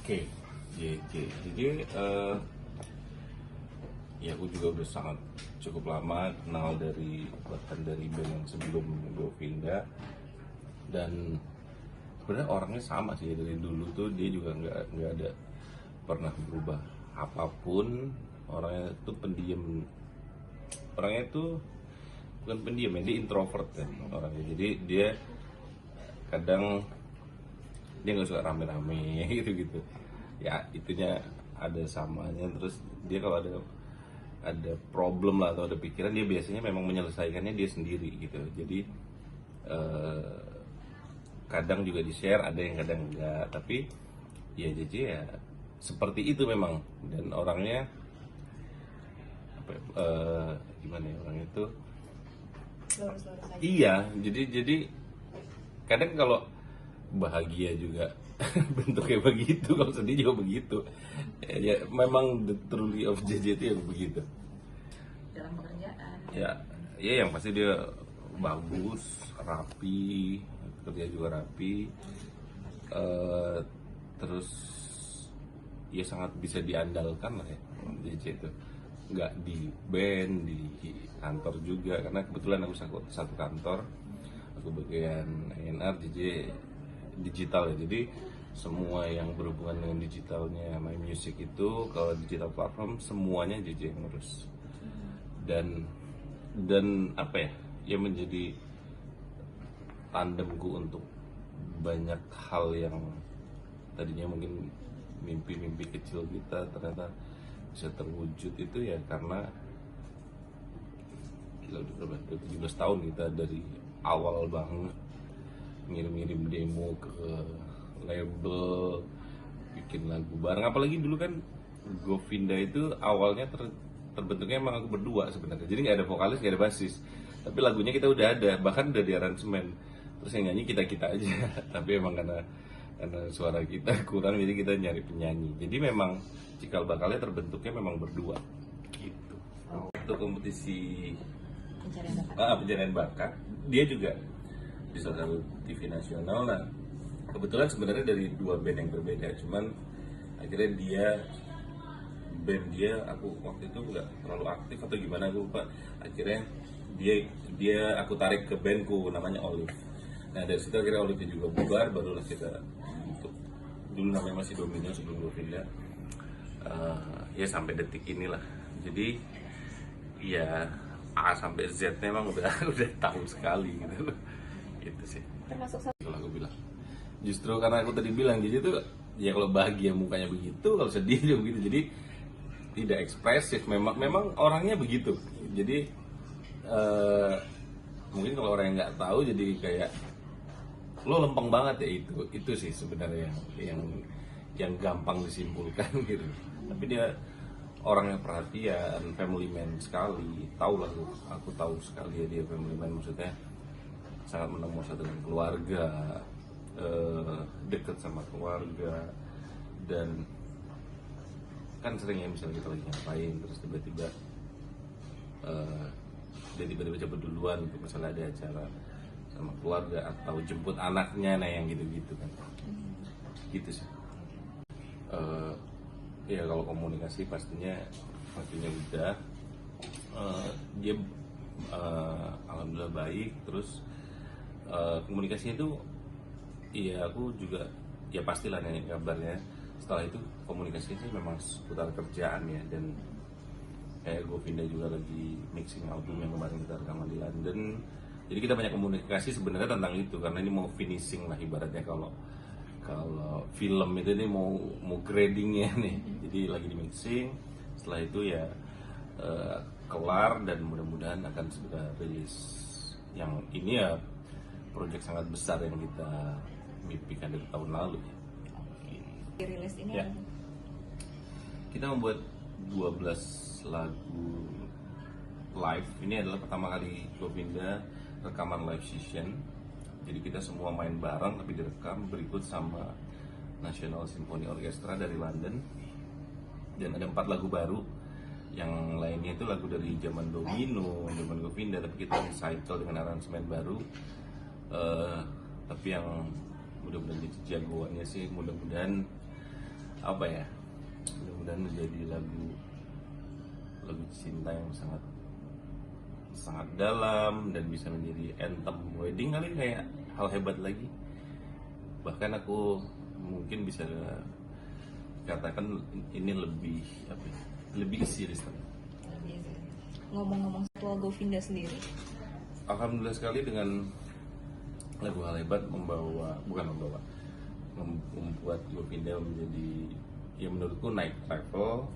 Oke, jadi ya aku juga udah sangat cukup lama kenal bahkan dari band yang sebelum Govinda, dan sebenarnya orangnya sama sih dari dulu tuh. Dia juga nggak ada pernah berubah apapun. Orangnya tuh pendiam, orangnya tuh bukan pendiam ya, dia introvert kan orangnya. Jadi dia kadang dia nggak suka rame-rame gitu ya, itunya ada samanya. Terus dia kalau ada problem lah atau ada pikiran, dia biasanya memang menyelesaikannya dia sendiri gitu. Jadi kadang juga di share, ada yang kadang enggak, tapi ya JJ ya seperti itu memang. Dan orangnya apa ya, gimana ya, orangnya itu Lurus-lurus aja. iya, jadi kadang kalau bahagia juga bentuknya begitu, kalau sedih juga begitu. Ya memang the truly of JJ itu ya begitu. Dalam pekerjaan. Ya yang pasti dia bagus, rapi, kerja juga rapi. Terus ya sangat bisa diandalkan lah ya JJ itu. Nggak di band, di kantor juga, karena kebetulan aku satu kantor. Aku bagian A&R, JJ digital ya. Jadi semua yang berhubungan dengan digitalnya My Music itu, kalau digital platform semuanya JJ yang ngurus. Dan apa ya, ya menjadi tandemku untuk banyak hal yang tadinya mungkin mimpi-mimpi kecil kita ternyata bisa terwujud. Itu ya karena gila, udah 17 tahun kita dari awal banget ngirim-ngirim demo ke label, bikin lagu bareng. Apalagi dulu kan Govinda itu awalnya terbentuknya emang aku berdua sebenarnya, jadi nggak ada vokalis, nggak ada basis, tapi lagunya kita udah ada, bahkan udah di aransemen. Terus yang nyanyi kita aja tapi emang karena suara kita kurang, jadi kita nyari penyanyi. Jadi memang cikal bakalnya terbentuknya memang berdua gitu. Untuk kompetisi pencarian bakat, dia juga di salah satu TV nasional. Nah kebetulan sebenarnya dari dua band yang berbeda, cuman akhirnya band dia aku waktu itu nggak terlalu aktif atau gimana, aku lupa. Akhirnya aku tarik ke bandku namanya Olive. Nah dari situ akhirnya Olive juga bubar, barulah kita bentuk. Dulu namanya masih Domino sebelum Govinda. Ya sampai detik inilah. Jadi ya A sampai Z memang udah tahu sekali gitu. Itu sih. Termasuk Kalau aku bilang, justru karena aku tadi bilang jadi tuh ya kalau bahagia mukanya begitu, kalau sedih juga begitu. Jadi tidak ekspresif, memang orangnya begitu. Jadi mungkin kalau orang yang nggak tahu jadi kayak lo lempeng banget ya. Itu sih sebenarnya yang gampang disimpulkan gitu. Tapi dia orang yang perhatian, family man sekali. Tahu lah, aku tahu sekali ya dia family man, maksudnya sangat menemui dengan keluarga, deket sama keluarga. Dan kan sering ya misalnya kita lagi ngapain terus tiba-tiba dia tiba-tiba cepet duluan untuk misalnya ada acara sama keluarga atau jemput anaknya, nah yang gitu-gitu kan. Gitu sih. Ya kalau komunikasi pastinya udah. Dia alhamdulillah baik. Terus komunikasinya itu iya, aku juga ya pastilah nanya kabarnya. Setelah itu komunikasinya memang seputar kerjaan ya. Dan kayak Govinda juga lagi mixing album yang kemarin kita rekaman di London, jadi kita banyak komunikasi sebenarnya tentang itu, karena ini mau finishing lah ibaratnya. Kalau film itu nih mau gradingnya nih, jadi lagi di mixing. Setelah itu ya kelar dan mudah-mudahan akan segera rilis. Yang ini ya proyek sangat besar yang kita mimpikan dari tahun lalu ya. Rilis ini Ya. Kita membuat 12 lagu live. Ini adalah pertama kali Govinda rekaman live session. Jadi kita semua main bareng tapi direkam berikut sama National Symphony Orchestra dari London. Dan ada 4 lagu baru Yang lainnya itu lagu dari zaman Domino, zaman Govinda, tapi kita recycle dengan aransemen baru. Tapi yang mudah-mudahan jadi jagoannya sih, mudah-mudahan apa ya, mudah-mudahan menjadi lagu cinta yang sangat sangat dalam dan bisa menjadi anthem wedding kali, kayak hal hebat lagi. Bahkan aku mungkin bisa katakan ini lebih apa ya, lebih serius. Ngomong-ngomong soal Govinda sendiri, Alhamdulillah sekali dengan lagu Hal Hebat membuat Govinda menjadi, ya menurutku naik level.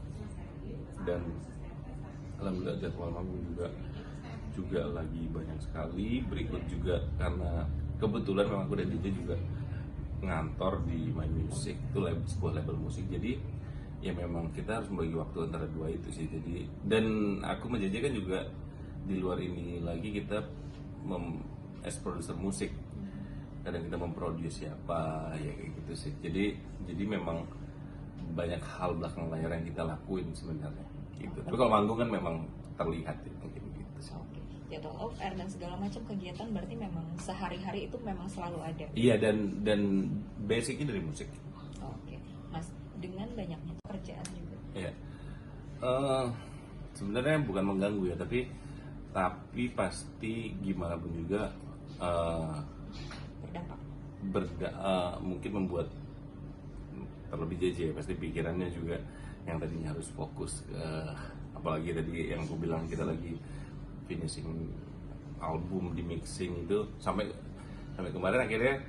Dan alhamdulillah jadwal manggung juga lagi banyak sekali. Berikut juga karena kebetulan memang aku dan DJ juga ngantor di My Music, itu sebuah label musik, jadi ya memang kita harus membagi waktu antara dua itu sih. Jadi, dan aku menjajakan juga di luar ini lagi, kita as producer musik, kadang kita memproduce siapa ya kayak gitu sih. Jadi memang banyak hal belakang layar yang kita lakuin sebenarnya gitu. Tapi kalau manggung kan memang terlihat ya, mungkin gitu sih. oke, jadwal off air dan segala macam kegiatan berarti memang sehari-hari itu memang selalu ada. Iya, dan basicnya dari musik. Oke, Mas, dengan banyaknya pekerjaan juga. Iya. Sebenarnya bukan mengganggu ya, tapi pasti gimana pun juga Berdampak. mungkin membuat terlebih JJ, pasti pikirannya juga yang tadinya harus fokus ke, apalagi tadi yang aku bilang kita lagi finishing album, di mixing itu sampai kemarin akhirnya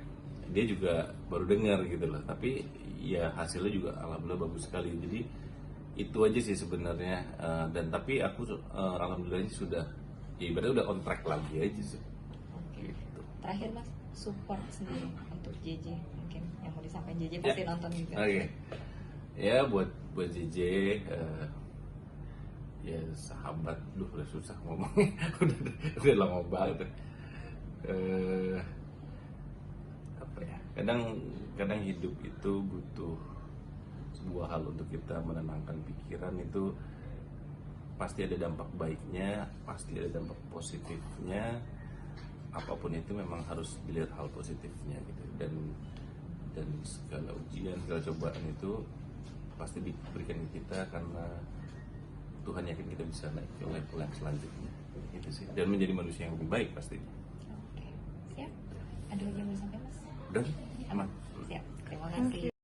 dia juga baru dengar gitu loh, tapi ya hasilnya juga alhamdulillah bagus sekali. Jadi itu aja sih sebenarnya. Dan tapi aku alhamdulillah sudah, ya ibaratnya udah on track lagi aja sih. Oke. Gitu. Terakhir Mas, support sendiri untuk JJ, mungkin yang mau disampaikan JJ pasti nonton juga. Oke. Ya buat JJ, ya sahabat, udah susah ngomongnya, udah lama banget. Apa ya? Kadang hidup itu butuh sebuah hal untuk kita menenangkan pikiran. Itu pasti ada dampak baiknya, pasti ada dampak positifnya. Apapun itu memang harus dilihat hal positifnya gitu. Dan segala ujian, segala cobaan itu pasti diberikan ke kita karena Tuhan yakin kita bisa naik ke level yang selanjutnya gitu sih, dan menjadi manusia yang lebih baik pastinya. Oke, siap. Ada lagi yang mau disampaikan Mas? Udah aman. Siap, terima kasih.